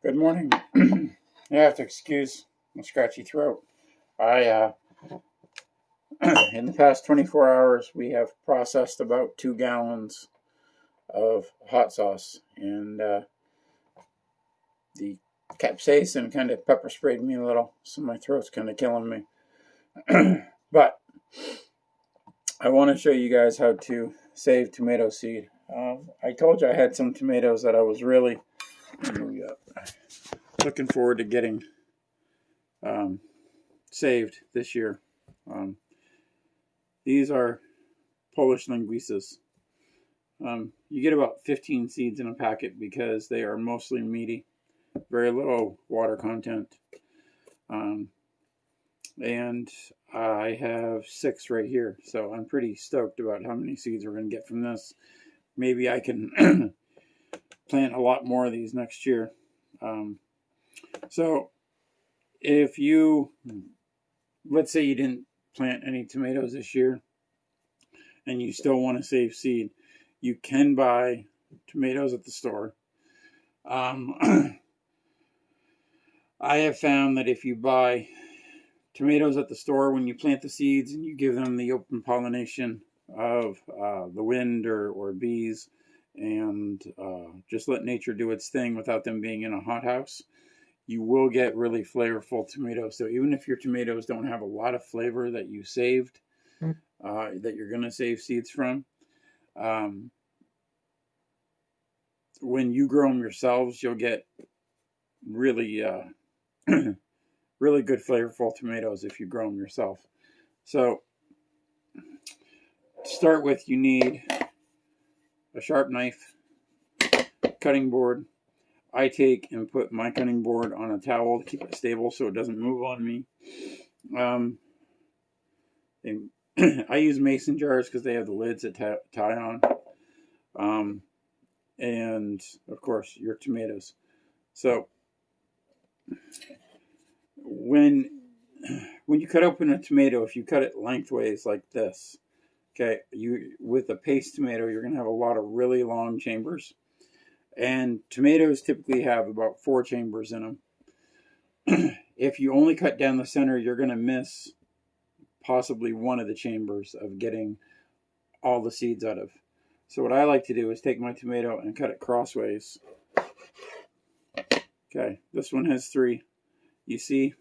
Good morning. You have to excuse my scratchy throat. I in the past 24 hours, we have processed about 2 gallons of hot sauce, and the capsaicin kind of pepper sprayed me a little, so my throat's kind of killing me. But I want to show you guys how to save tomato seed. I told you I had some tomatoes that I was really looking forward to getting saved this year. These are Polish linguiças. You get about 15 seeds in a packet because they are mostly meaty, very little water content. And I have 6 right here, so I'm pretty stoked about how many seeds we're going to get from this. Maybe I can plant a lot more of these next year. So if you, let's say you didn't plant any tomatoes this year and you still want to save seed, you can buy tomatoes at the store. I have found that if you buy tomatoes at the store, when you plant the seeds and you give them the open pollination of the wind or bees, and just let nature do its thing without them being in a hothouse, you will get really flavorful tomatoes. So even if your tomatoes don't have a lot of flavor that you saved, that you're going to save seeds from, when you grow them yourselves, you'll get really really good flavorful tomatoes if you grow them yourself. So to start with, you need a sharp knife, cutting board. I take and put my cutting board on a towel to keep it stable so it doesn't move on me. I use mason jars because they have the lids that tie on. And of course your tomatoes. So when you cut open a tomato, if you cut it lengthways like this, okay, with a paste tomato, you're going to have a lot of really long chambers. And tomatoes typically have about 4 chambers in them. If you only cut down the center, you're going to miss possibly one of the chambers of getting all the seeds out of. So what I like to do is take my tomato and cut it crossways. Okay, this one has 3. You see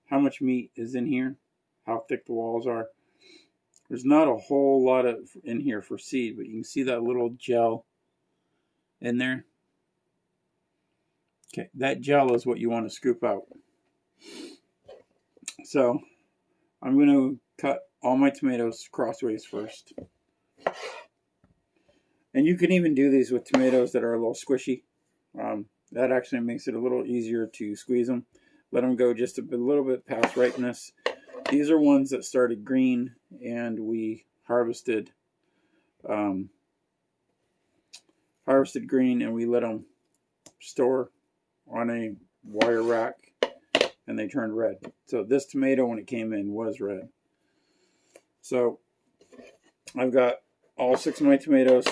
how much meat is in here? How thick the walls are? There's not a whole lot of in here for seed, but you can see that little gel in there. Okay, that gel is what you want to scoop out. So I'm going to cut all my tomatoes crossways first. And you can even do these with tomatoes that are a little squishy. That actually makes it a little easier to squeeze them. Let them go just a little bit past ripeness. These are ones that started green and we harvested green, and we let them store on a wire rack and they turned red. So this tomato, when it came in, was red. So I've got all 6 of my tomatoes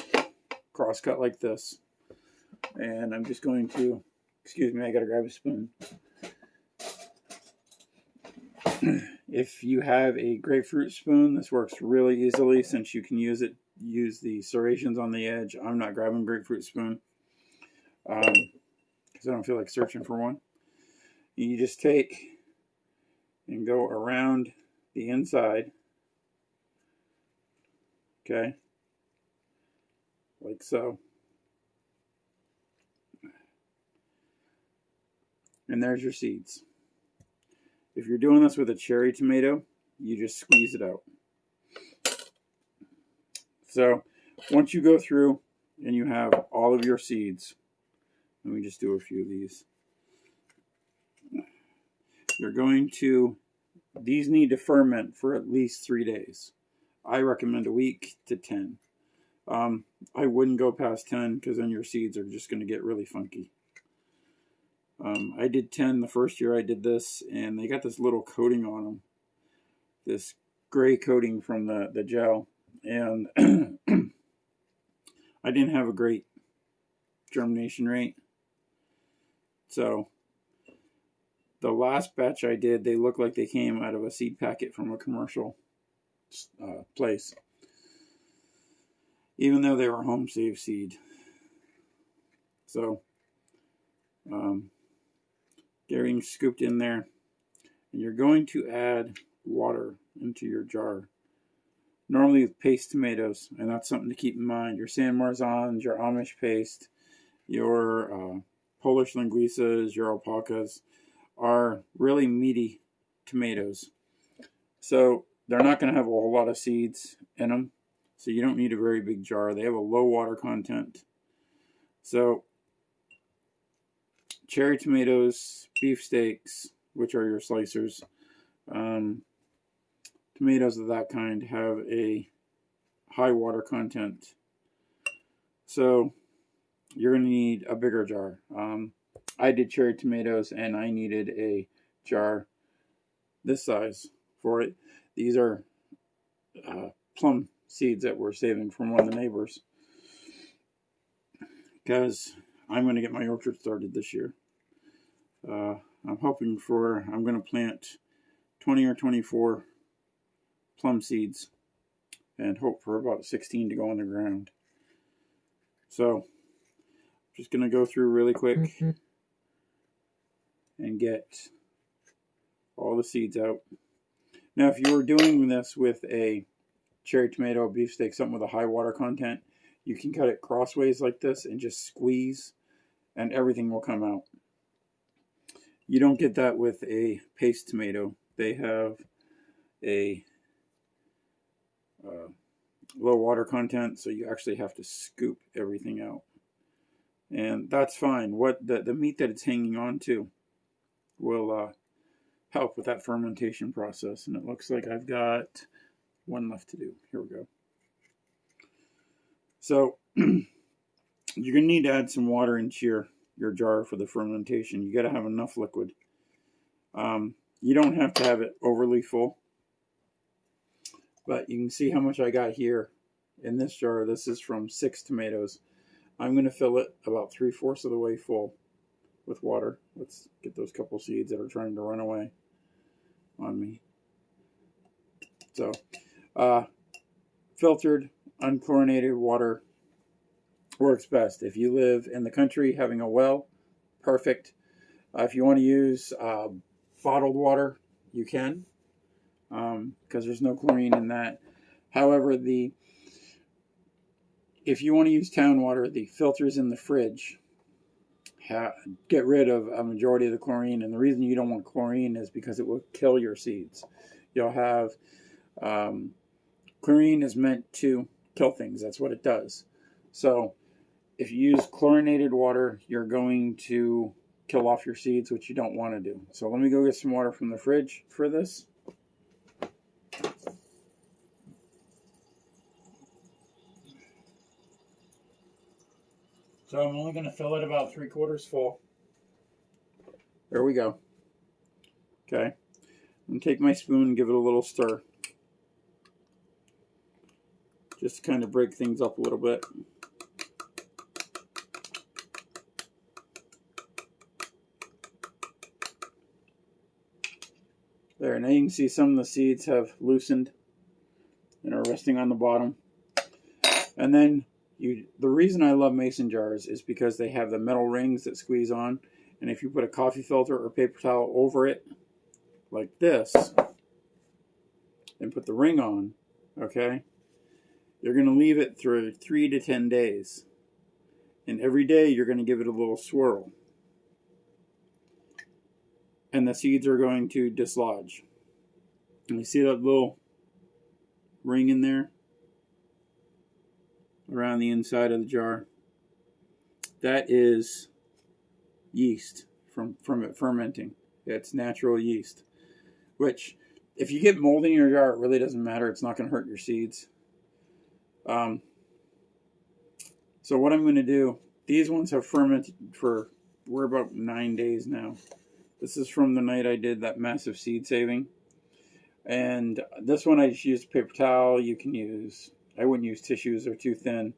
cross cut like this, and I'm just going to, excuse me, I gotta grab a spoon. If you have a grapefruit spoon, this works really easily since you can use the serrations on the edge. I'm not grabbing a grapefruit spoon because I don't feel like searching for one. You just take and go around the inside, okay, like so. And there's your seeds. If you're doing this with a cherry tomato, you just squeeze it out. So once you go through and you have all of your seeds, let me just do a few of these. You're going to, these need to ferment for at least 3 days. I recommend a week to 10. I wouldn't go past 10 because then your seeds are just going to get really funky. I did 10 the first year I did this, and they got this little coating on them, this gray coating from the gel, and I didn't have a great germination rate. So the last batch I did, they look like they came out of a seed packet from a commercial place, even though they were home saved seed. So getting scooped in there, and you're going to add water into your jar. Normally with paste tomatoes, and that's something to keep in mind. Your San Marzans, your Amish paste, your Polish linguiças, your alpacas are really meaty tomatoes. So they're not going to have a whole lot of seeds in them. So you don't need a very big jar. They have a low water content. So cherry tomatoes, beefsteaks, which are your slicers, tomatoes of that kind have a high water content. So you're going to need a bigger jar. I did cherry tomatoes and I needed a jar this size for it. These are plum seeds that we're saving from one of the neighbors, because I'm going to get my orchard started this year. I'm going to plant 20 or 24 plum seeds and hope for about 16 to go on the ground. So I'm just going to go through really quick and get all the seeds out. Now, if you were doing this with a cherry tomato, beefsteak, something with a high water content, you can cut it crossways like this and just squeeze and everything will come out. You don't get that with a paste tomato. They have a low water content, so you actually have to scoop everything out. And that's fine. What the meat that it's hanging on to will help with that fermentation process. And it looks like I've got one left to do. Here we go. So you're going to need to add some water into your jar for the fermentation. You got to have enough liquid. You don't have to have it overly full, but you can see how much I got here in this jar. This is from 6 tomatoes. I'm going to fill it about 3/4 of the way full with water. Let's get those couple seeds that are trying to run away on me. So filtered, unchlorinated water works best. If you live in the country, having a well, perfect. If you want to use bottled water, you can, because there's no chlorine in that. However, if you want to use town water, the filters in the fridge get rid of a majority of the chlorine. And the reason you don't want chlorine is because it will kill your seeds. You'll have chlorine is meant to kill things. That's what it does. So if you use chlorinated water, you're going to kill off your seeds, which you don't want to do. So let me go get some water from the fridge for this. So I'm only going to fill it about 3/4 full. There we go. Okay. I'm going to take my spoon and give it a little stir. Just to kind of break things up a little bit. There, now you can see some of the seeds have loosened and are resting on the bottom. And then the reason I love mason jars is because they have the metal rings that squeeze on. And if you put a coffee filter or paper towel over it, like this, and put the ring on, okay, you're going to leave it for 3 to 10 days. And every day you're going to give it a little swirl. And the seeds are going to dislodge. And you see that little ring in there? Around the inside of the jar. That is yeast from it fermenting. It's natural yeast. Which, if you get mold in your jar, it really doesn't matter. It's not going to hurt your seeds. So what I'm going to do, these ones have fermented we're about 9 days now. This is from the night I did that massive seed saving. And this one I just used a paper towel. You can use, I wouldn't use tissues, they're too thin.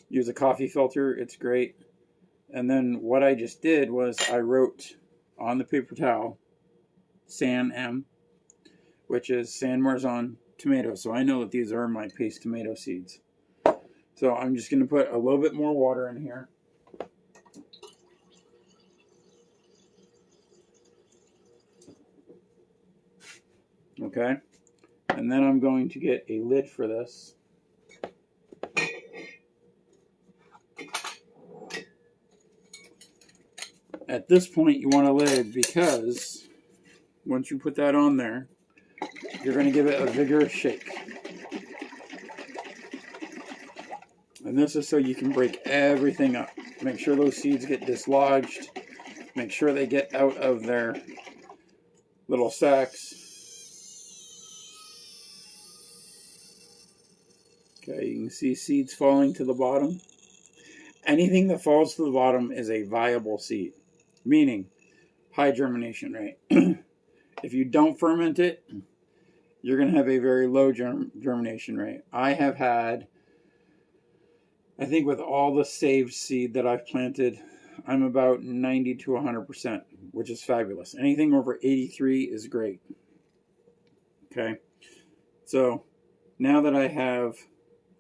Use a coffee filter, it's great. And then what I just did was I wrote on the paper towel San M, which is San Marzano tomato. So I know that these are my paste tomato seeds. So I'm just going to put a little bit more water in here. Okay. And then I'm going to get a lid for this. At this point, you want a lid because once you put that on there, you're going to give it a vigorous shake. And this is so you can break everything up. Make sure those seeds get dislodged. Make sure they get out of their little sacks. Okay, you can see seeds falling to the bottom. Anything that falls to the bottom is a viable seed, meaning high germination rate. If you don't ferment it, you're going to have a very low germination rate. I have had, I think with all the saved seed that I've planted, I'm about 90 to 100%, which is fabulous. Anything over 83 is great. Okay, so now that I have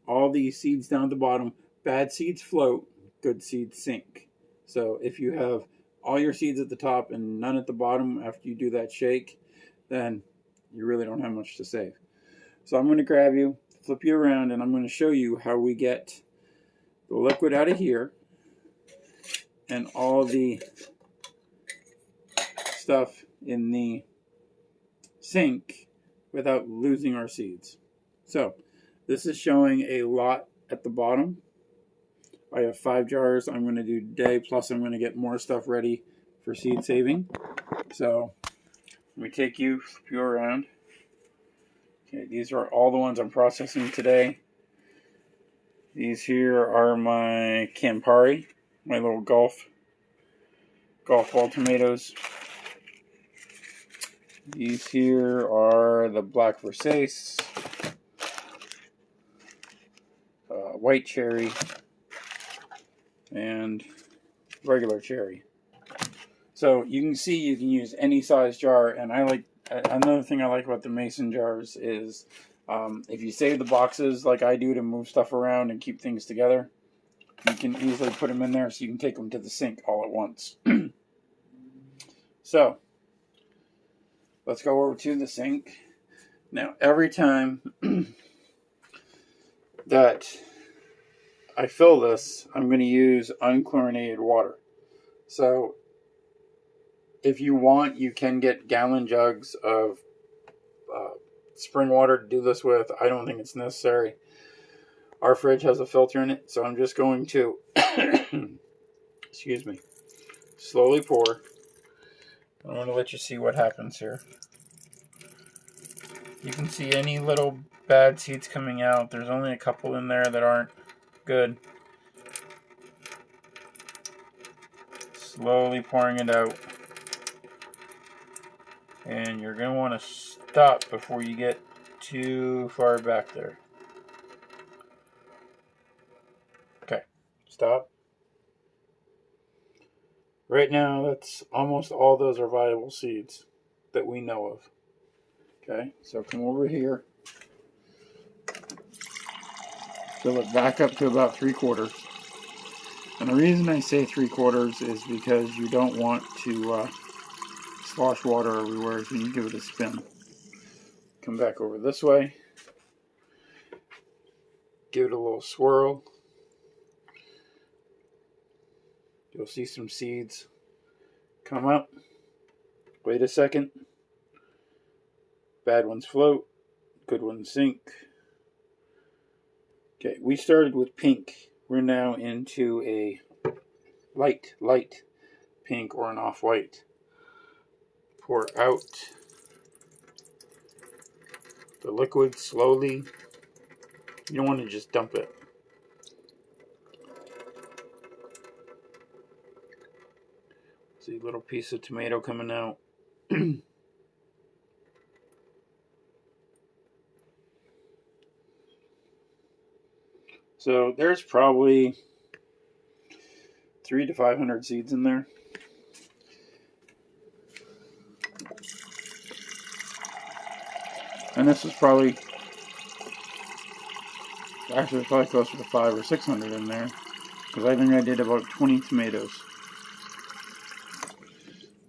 all these seeds down at the bottom, bad seeds float, good seeds sink. So if you have all your seeds at the top and none at the bottom after you do that shake, then you really don't have much to save. So I'm going to grab you, flip you around, and I'm going to show you how we get the liquid out of here and all the stuff in the sink without losing our seeds. So this is showing a lot at the bottom. I have 5 jars I'm going to do today, plus I'm going to get more stuff ready for seed saving. So let me take you, flip you around. Okay, these are all the ones I'm processing today. These here are my Campari, my little golf ball tomatoes. These here are the Black Versace, white cherry, and regular cherry. So you can see you can use any size jar, and another thing I like about the mason jars is if you save the boxes like I do to move stuff around and keep things together, you can easily put them in there so you can take them to the sink all at once. So let's go over to the sink. Now every time that I fill this, I'm going to use unchlorinated water. So if you want, you can get gallon jugs of spring water to do this with. I don't think it's necessary. Our fridge has a filter in it, so I'm just going to excuse me, slowly pour. I want to let you see what happens here. You can see any little bad seeds coming out. There's only a couple in there that aren't good. Slowly pouring it out. And you're going to want to stop before you get too far back there. Okay, stop. Right now, that's almost all those are viable seeds that we know of. Okay, so come over here. Fill it back up to about 3/4. And the reason I say 3/4 is because you don't want to slosh water everywhere when you give it a spin. Come back over this way. Give it a little swirl. You'll see some seeds come up. Wait a second. Bad ones float. Good ones sink. Okay, we started with pink. We're now into a light pink or an off-white. Pour out the liquid slowly. You don't want to just dump it. See a little piece of tomato coming out. So there's probably 300 to 500 seeds in there. And this is probably, actually probably closer to 500 or 600 in there, because I think I did about 20 tomatoes.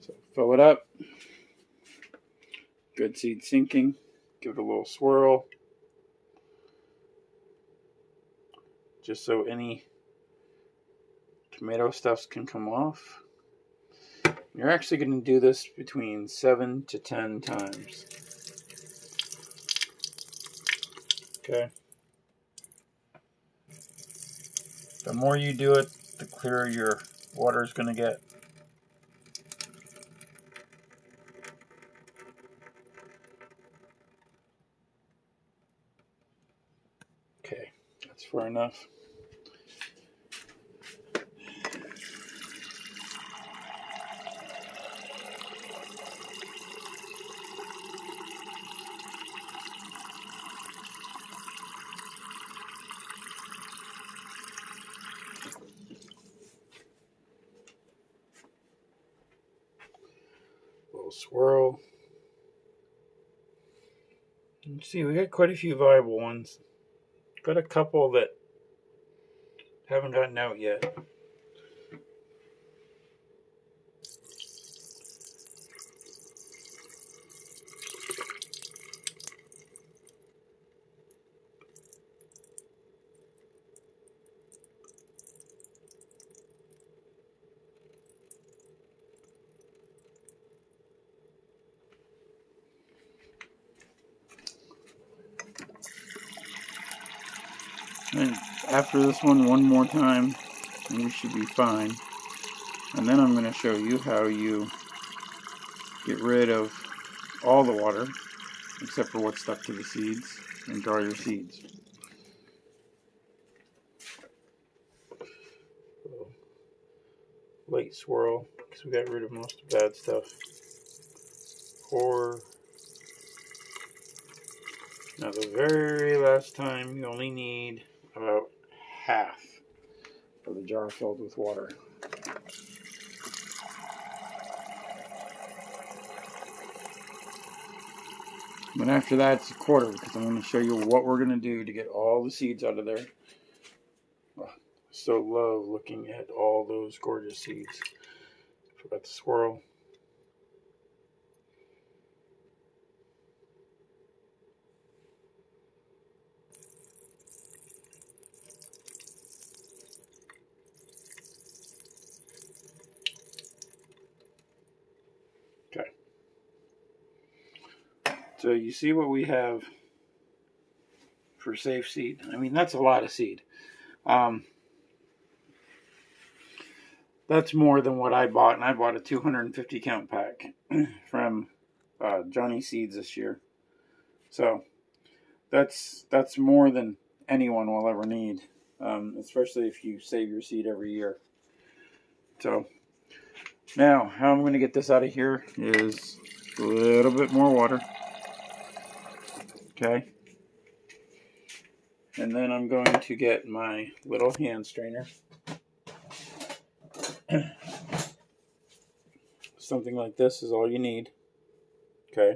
So fill it up. Good seed sinking. Give it a little swirl, just so any tomato stuffs can come off. You're actually going to do this between 7 to 10 times. Okay. The more you do it, the clearer your water is going to get. Okay, that's far enough. Little swirl. Let's see, we got quite a few viable ones. Got a couple that haven't gotten out yet. And after this one more time, and you should be fine. And then I'm going to show you how you get rid of all the water, except for what's stuck to the seeds, and dry your seeds. Light swirl, because we got rid of most of the bad stuff. Pour. Now the very last time, you only need about half of the jar filled with water. But after that, it's a quarter, because I'm going to show you what we're going to do to get all the seeds out of there. Oh, I so love looking at all those gorgeous seeds. Forgot to swirl. Okay. So you see what we have for safe seed. I mean, that's a lot of seed. That's more than what I bought, and I bought a 250 count pack from Johnny Seeds this year. So that's more than anyone will ever need, especially if you save your seed every year. So now, how I'm going to get this out of here is a little bit more water. Okay. And then I'm going to get my little hand strainer. Something like this is all you need. Okay.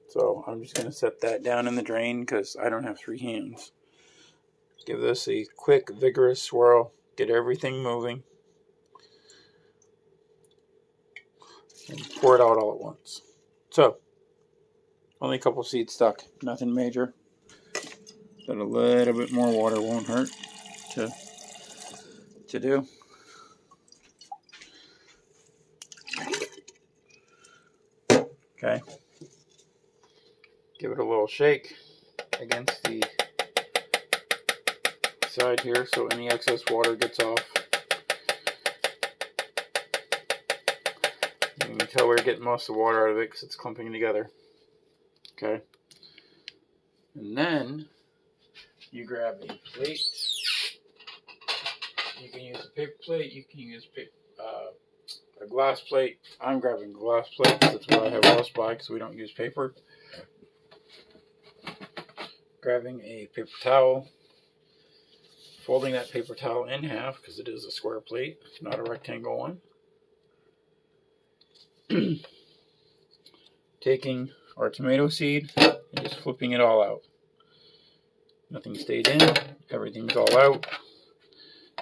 So I'm just going to set that down in the drain because I don't have 3 hands. Give this a quick, vigorous swirl. Get everything moving. And pour it out all at once. So, only a couple seeds stuck. Nothing major. But a little bit more water won't hurt to do. Okay. Give it a little shake against the side here so any excess water gets off. You can tell we're getting most of the water out of it because it's clumping together. Okay. And then you grab a plate. You can use a paper plate. You can use a glass plate. I'm grabbing a glass plate because that's what I have most by because we don't use paper. Grabbing a paper towel. folding that paper towel in half because it is a square plate, not a rectangle one. Taking our tomato seed and just flipping it all out. Nothing stayed in, everything's all out.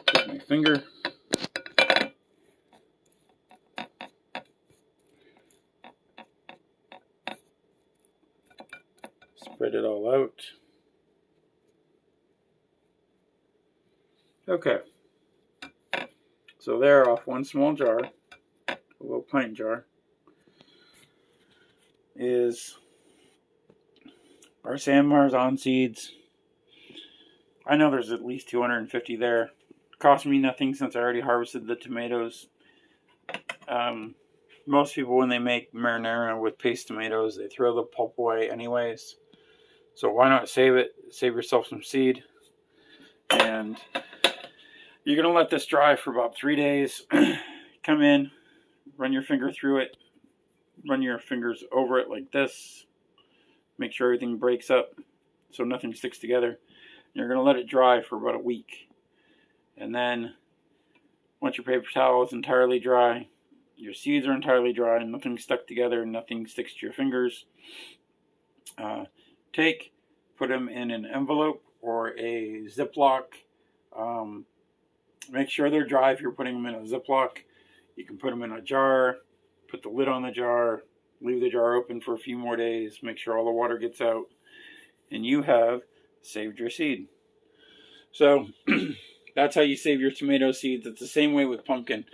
Take my finger, spread it all out. Okay, so there, off one small jar, a little pint jar, is our San Marzan seeds. I know there's at least 250 there. Cost me nothing since I already harvested the tomatoes. Most people, when they make marinara with paste tomatoes, they throw the pulp away anyways. So why not save it? Save yourself some seed. And you're going to let this dry for about 3 days. Come in, run your finger through it, run your fingers over it like this. Make sure everything breaks up so nothing sticks together. You're going to let it dry for about a week. And then once your paper towel is entirely dry, your seeds are entirely dry, and nothing stuck together, nothing sticks to your fingers, put them in an envelope or a Ziploc. Make sure they're dry if you're putting them in a Ziploc. You can put them in a jar, put the lid on the jar, leave the jar open for a few more days, make sure all the water gets out, and you have saved your seed. So that's how you save your tomato seeds. It's the same way with pumpkin.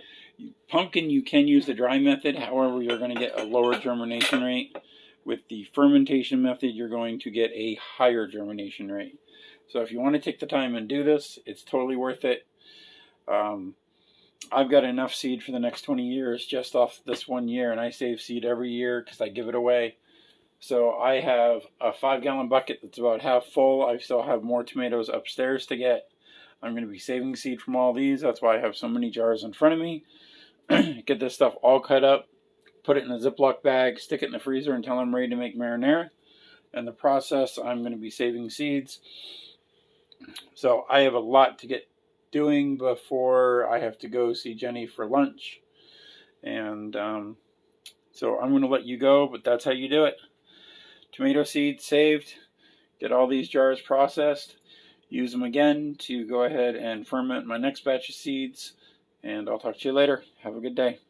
Pumpkin, you can use the dry method, however, you're going to get a lower germination rate. With the fermentation method, you're going to get a higher germination rate. So if you want to take the time and do this, it's totally worth it. I've got enough seed for the next 20 years just off this 1 year, and I save seed every year because I give it away. So I have a 5-gallon bucket that's about half full. I still have more tomatoes upstairs to get. I'm going to be saving seed from all these. That's why I have so many jars in front of me. Get this stuff all cut up, put it in a Ziploc bag, stick it in the freezer until I'm ready to make marinara. In the process, I'm going to be saving seeds. So I have a lot to get doing before I have to go see Jenny for lunch. And so I'm going to let you go, but that's how you do it. Tomato seeds saved. Get all these jars processed. Use them again to go ahead and ferment my next batch of seeds. And I'll talk to you later. Have a good day.